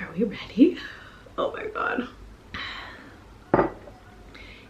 Are we ready? Oh my god.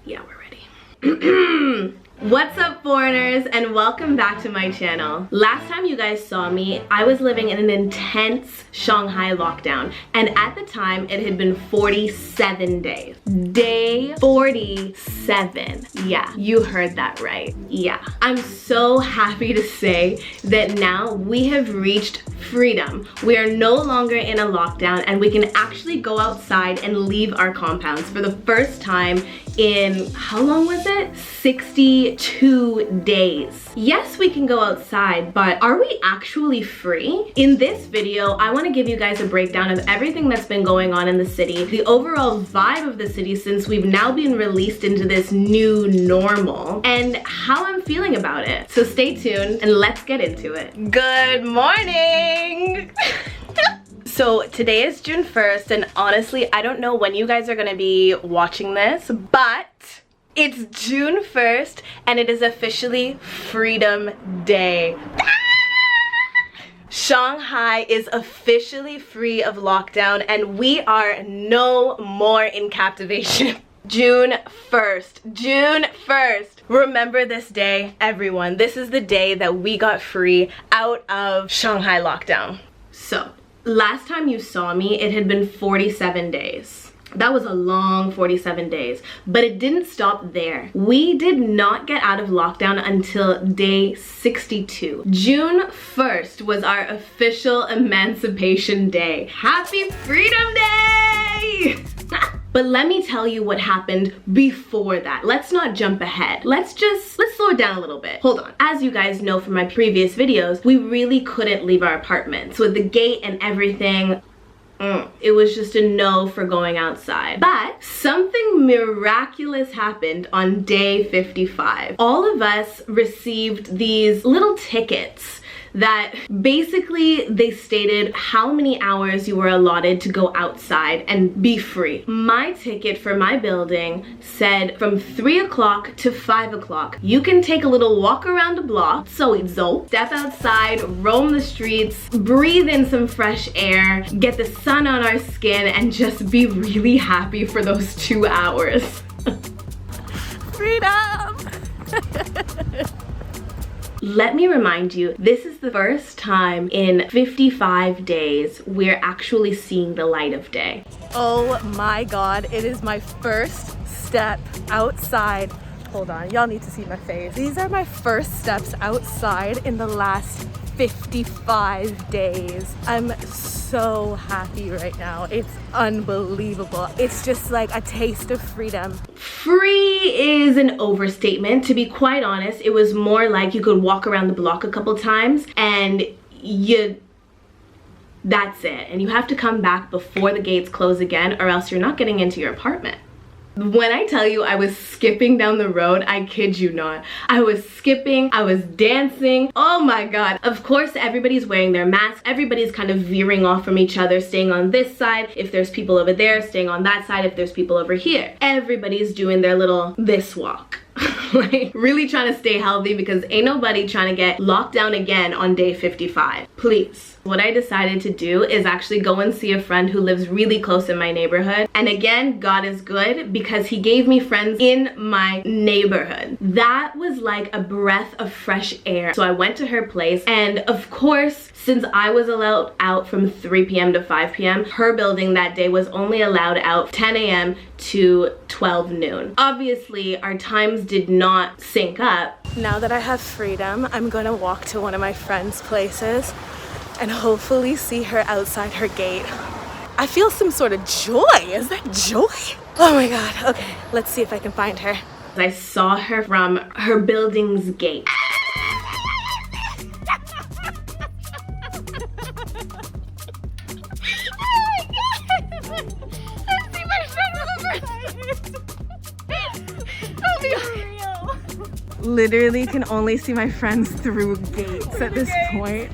Yeah, we're ready. What's up, foreigners, and welcome back to my channel. Last time you guys saw me, I was living in an intense Shanghai lockdown, and at the time it had been 47 days. Day 47. Yeah, you heard that right. Yeah. I'm so happy to say that now we have reached freedom. We are no longer in a lockdown and we can actually go outside and leave our compounds for the first time in, how long was it? 62 days. Yes, we can go outside, but are we actually free? In this video, I want to give you guys a breakdown of everything that's been going on in the city, the overall vibe of the city since we've now been released into this new normal, and how I'm feeling about it. So stay tuned and let's get into it. Good morning! So today is June 1st, and honestly, I don't know when you guys are gonna be watching this, but it's June 1st and it is officially Freedom Day. Shanghai is officially free of lockdown and we are no more in captivation. June 1st. June 1st. Remember this day, everyone. This is the day that we got free out of Shanghai lockdown. So, last time you saw me, it had been 47 days. That was a long 47 days, but it didn't stop there. We did not get out of lockdown until day 62. June 1st was our official Emancipation Day. Happy Freedom Day! But let me tell you what happened before that. Let's not jump ahead. Let's slow it down a little bit. Hold on. As you guys know from my previous videos, we really couldn't leave our apartment. So with the gate and everything, it was just a no for going outside. But something miraculous happened on day 55. All of us received these little tickets that basically they stated how many hours you were allotted to go outside and be free. My ticket for my building said from 3 o'clock to 5 o'clock. You can take a little walk around the block, step outside, roam the streets, breathe in some fresh air, get the sun on our skin, and just be really happy for those 2 hours. Freedom! Let me remind you, this is the first time in 55 days we're actually seeing the light of day. Oh my god, it is my first step outside. Hold on, y'all need to see my face. These are my first steps outside in the last 55 days. I'm so happy right now. It's unbelievable. It's just like a taste of freedom. Free is an overstatement. To be quite honest, it was more like you could walk around the block a couple times and that's it. And you have to come back before the gates close again or else you're not getting into your apartment. When I tell you I was skipping down the road, I kid you not. I was skipping, I was dancing. Oh my god. Of course, everybody's wearing their masks. Everybody's kind of veering off from each other, staying on this side. If there's people over there, staying on that side. If there's people over here. Everybody's doing their little this walk. Like, really trying to stay healthy because ain't nobody trying to get locked down again on day 55. Please. What I decided to do is actually go and see a friend who lives really close in my neighborhood. And again, God is good because he gave me friends in my neighborhood. That was like a breath of fresh air. So I went to her place, and of course, since I was allowed out from 3 p.m. to 5 p.m., her building that day was only allowed out 10 a.m. to 12 noon. Obviously, our times did not sync up. Now that I have freedom, I'm gonna walk to one of my friend's places and hopefully see her outside her gate. I feel some sort of joy. Is that joy? Oh my god. Okay, let's see if I can find her. I saw her from her building's gate. Literally can only see my friends through gates at this point.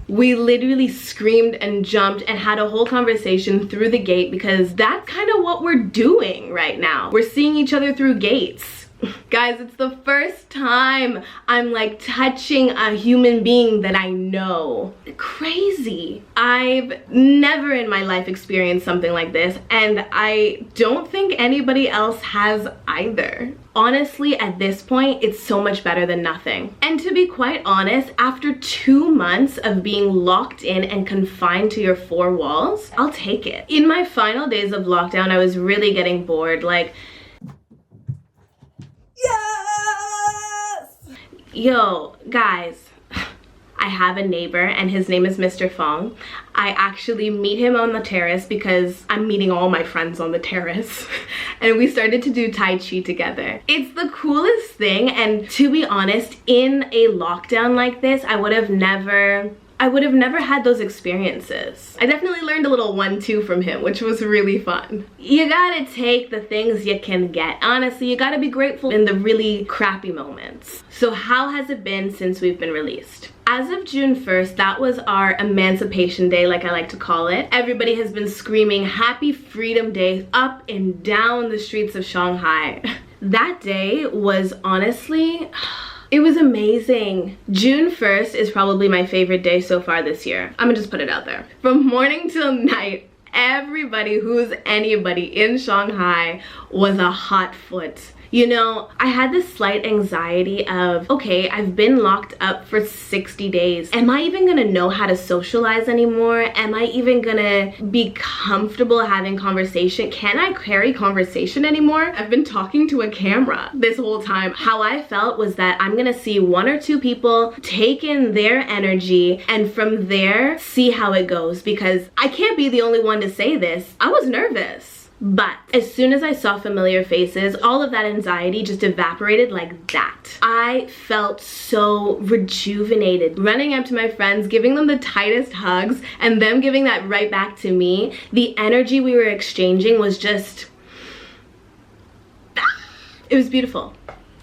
We literally screamed and jumped and had a whole conversation through the gate because that's kind of what we're doing right now. We're seeing each other through gates. Guys, it's the first time I'm like touching a human being that I know. Crazy. I've never in my life experienced something like this, and I don't think anybody else has either. Honestly, at this point, it's so much better than nothing. And to be quite honest, after 2 months of being locked in and confined to your 4 walls, I'll take it. In my final days of lockdown, I was really getting bored. Like, yes! Yo, guys, I have a neighbor and his name is Mr. Fong. I actually meet him on the terrace because I'm meeting all my friends on the terrace. And we started to do Tai Chi together. It's the coolest thing, and to be honest, in a lockdown like this, I would have never had those experiences. I definitely learned a little 1-2 from him, which was really fun. You gotta take the things you can get. Honestly, you gotta be grateful in the really crappy moments. So how has it been since we've been released? As of June 1st, that was our Emancipation Day, like I like to call it. Everybody has been screaming Happy Freedom Day up and down the streets of Shanghai. That day was honestly, it was amazing. June 1st is probably my favorite day so far this year. I'm gonna just put it out there. From morning till night, everybody who's anybody in Shanghai was a hot foot. You know, I had this slight anxiety of, okay, I've been locked up for 60 days. Am I even gonna know how to socialize anymore? Am I even gonna be comfortable having conversation? Can I carry conversation anymore? I've been talking to a camera this whole time. How I felt was that I'm gonna see 1 or 2 people, take in their energy, and from there, see how it goes, because I can't be the only one to say this. I was nervous. But as soon as I saw familiar faces, all of that anxiety just evaporated like that. I felt so rejuvenated. Running up to my friends, giving them the tightest hugs, and them giving that right back to me. The energy we were exchanging was just... it was beautiful.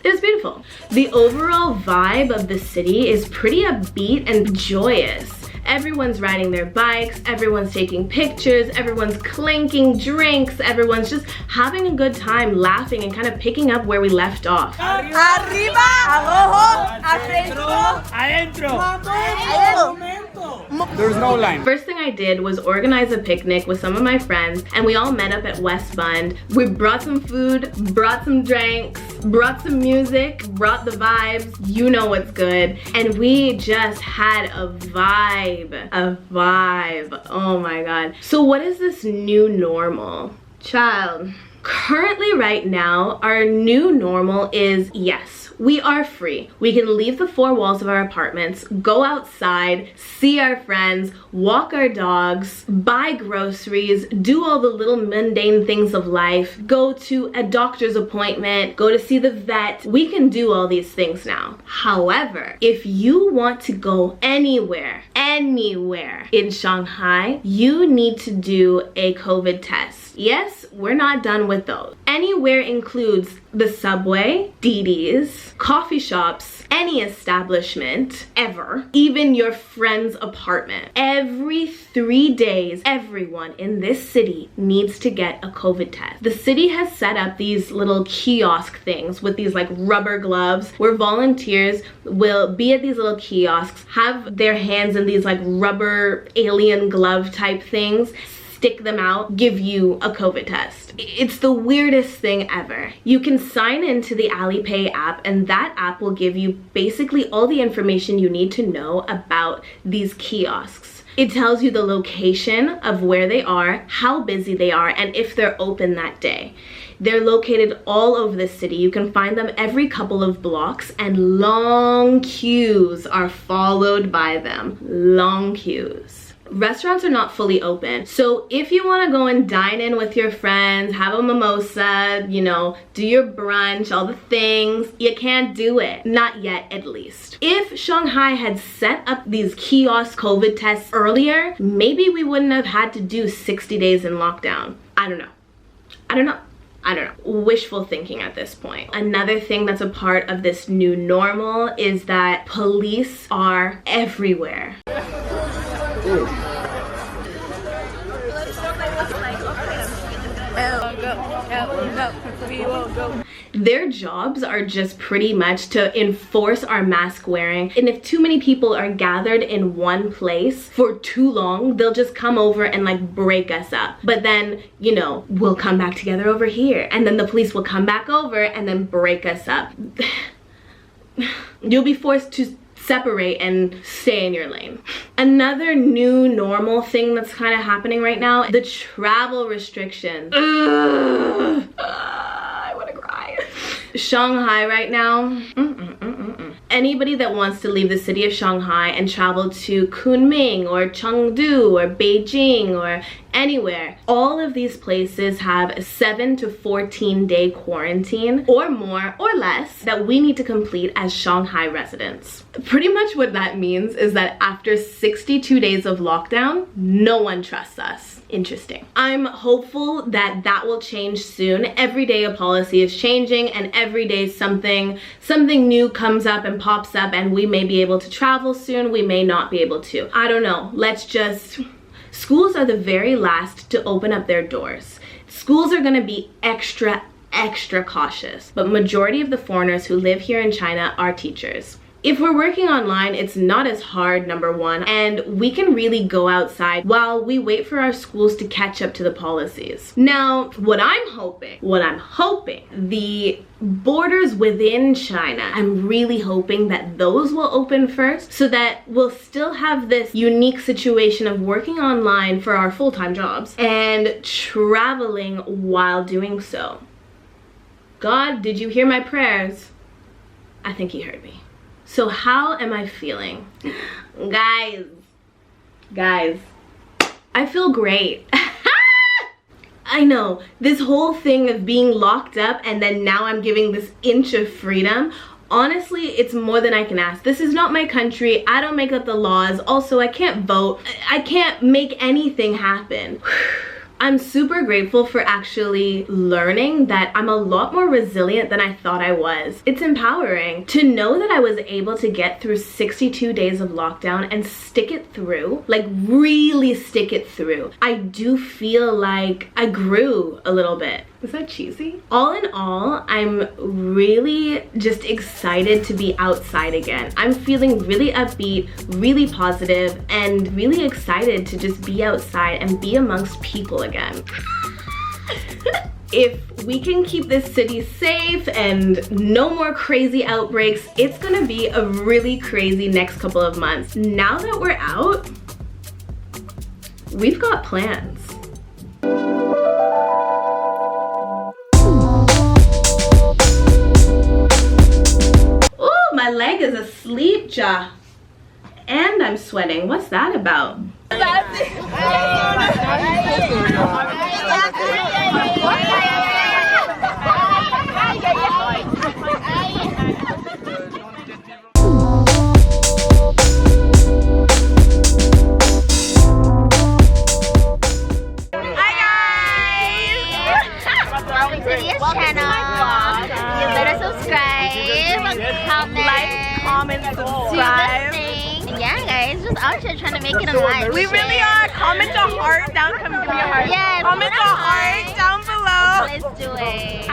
It was beautiful. The overall vibe of the city is pretty upbeat and joyous. Everyone's riding their bikes, everyone's taking pictures, everyone's clinking drinks, everyone's just having a good time, laughing and kind of picking up where we left off. Arriba, abajo, adentro, adentro. There's no line. First thing I did was organize a picnic with some of my friends, and we all met up at West Bund. We brought some food, brought some drinks, brought some music, brought the vibes, you know what's good, and we just had a vibe. Oh my god. So what is this new normal? Child, currently right now, our new normal is, yes, we are free. We can leave the 4 walls of our apartments, go outside, see our friends, walk our dogs, buy groceries, do all the little mundane things of life, go to a doctor's appointment, go to see the vet. We can do all these things now. However, if you want to go anywhere in Shanghai, you need to do a COVID test. Yes, we're not done with those. Anywhere includes the subway, Didi's, coffee shops, any establishment ever, even your friend's apartment. Every 3 days, everyone in this city needs to get a COVID test. The city has set up these little kiosk things with these like rubber gloves where volunteers will be at these little kiosks, have their hands in these like rubber alien glove type things, stick them out, give you a COVID test. It's the weirdest thing ever. You can sign into the Alipay app, and that app will give you basically all the information you need to know about these kiosks. It tells you the location of where they are, how busy they are, and if they're open that day. They're located all over the city. You can find them every couple of blocks, and long queues are followed by them. Long queues. Restaurants are not fully open, so if you want to go and dine in with your friends, have a mimosa, you know, do your brunch, all the things, you can't do it. Not yet, at least. If Shanghai had set up these kiosk COVID tests earlier, maybe we wouldn't have had to do 60 days in lockdown. I don't know. Wishful thinking at this point. Another thing that's a part of this new normal is that police are everywhere. Their jobs are just pretty much to enforce our mask wearing. And if too many people are gathered in one place for too long, they'll just come over and like break us up. But then, you know, we'll come back together over here, and then the police will come back over and then break us up. You'll be forced to separate and stay in your lane. Another new normal thing that's kind of happening right now, the travel restrictions. I want to cry. Shanghai right now. Anybody that wants to leave the city of Shanghai and travel to Kunming or Chengdu or Beijing or anywhere, all of these places have a 7 to 14 day quarantine or more or less that we need to complete as Shanghai residents. Pretty much what that means is that after 62 days of lockdown, no one trusts us. Interesting. I'm hopeful that that will change soon. Every day a policy is changing, and every day something new comes up and pops up, and we may be able to travel soon, we may not be able to. I don't know. Schools are the very last to open up their doors. Schools are gonna be extra cautious, but majority of the foreigners who live here in China are teachers. If we're working online, it's not as hard, number one, and we can really go outside while we wait for our schools to catch up to the policies. Now, what I'm hoping, the borders within China, I'm really hoping that those will open first so that we'll still have this unique situation of working online for our full-time jobs and traveling while doing so. God, did you hear my prayers? I think he heard me. So how am I feeling? Guys, I feel great. I know, this whole thing of being locked up and then now I'm giving this inch of freedom, honestly, it's more than I can ask. This is not my country. I don't make up the laws. Also, I can't vote. I can't make anything happen. I'm super grateful for actually learning that I'm a lot more resilient than I thought I was. It's empowering to know that I was able to get through 62 days of lockdown and stick it through, like really stick it through. I do feel like I grew a little bit. Is that cheesy? All in all, I'm really just excited to be outside again. I'm feeling really upbeat, really positive, and really excited to just be outside and be amongst people again. If we can keep this city safe and no more crazy outbreaks, it's gonna be a really crazy next couple of months. Now that we're out, we've got plans. My leg is asleep, Ja. And I'm sweating. What's that about? Welcome to this channel. You better subscribe, comment, Like, comment, subscribe. Yeah, guys, just out here trying to make it in life. We really are. Comment a heart down. Come give me a heart. Yeah, comment a heart down below. Let's do it.